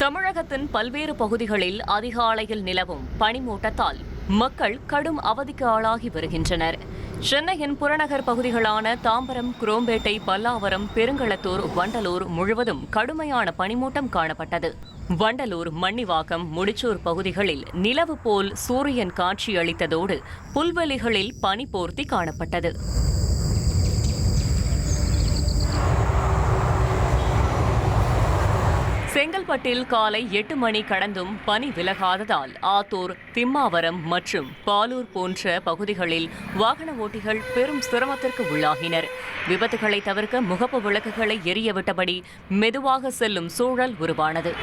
தமிழகத்தின் பல்வேறு பகுதிகளில் அதிகாலையில் நிலவும் பனிமூட்டத்தால் மக்கள் கடும் அவதிக்கு ஆளாகி வருகின்றனர். சென்னையின் புறநகர் பகுதிகளான தாம்பரம், குரோம்பேட்டை, பல்லாவரம், பெருங்களத்தூர், வண்டலூர் முழுவதும் கடுமையான பனிமூட்டம் காணப்பட்டது. வண்டலூர், மண்ணிவாக்கம், முடிச்சூர் பகுதிகளில் நிலவு போல் சூரியன் காட்சியளித்ததோடு புல்வெளிகளில் பனி போர்த்தி காணப்பட்டது. செங்கல்பட்டில் காலை 8 மணி கடந்தும் பனி விலகாததால் ஆத்தூர், திம்மாவரம் மற்றும் பாலூர் போன்ற பகுதிகளில் வாகன ஓட்டிகள் பெரும் சிரமத்திற்கு உள்ளாகினர். விபத்துகளை தவிர்க்க முகப்பு விளக்குகளை எரியவிட்டபடி மெதுவாக செல்லும் சூழல் உருவானது.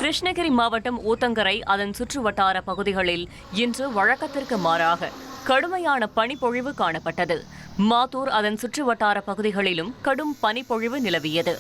கிருஷ்ணகிரி மாவட்டம் ஊத்தங்கரை, அதன் சுற்றுவட்டார பகுதிகளில் இன்று வழக்கத்திற்கு மாறாக கடுமையான பனிப்பொழிவு காணப்பட்டது. மாத்தூர், அதன் சுற்றுவட்டார பகுதிகளிலும் கடும் பனிப்பொழிவு நிலவியது.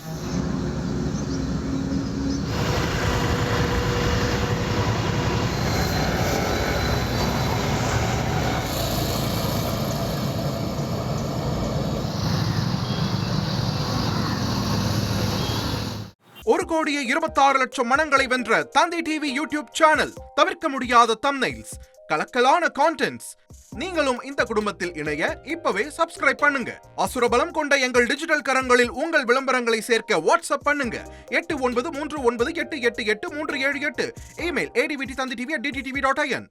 ₹1,26,00,000 மனங்களை வென்ற தந்தி டிவி யூடியூப் சேனல். தவிர்க்க முடியாத தம்ப்நெயில்ஸ், கலக்கலான கான்டென்ட்ஸ். நீங்களும் இந்த குடும்பத்தில் இணைய இப்பவே சப்ஸ்கிரைப் பண்ணுங்க. அசுரபலம் கொண்ட எங்கள் டிஜிட்டல் கரங்களில் உங்கள் விளம்பரங்களை சேர்க்க வாட்ஸ்அப் பண்ணுங்க. 893988883778. Email advttv@dttv.in.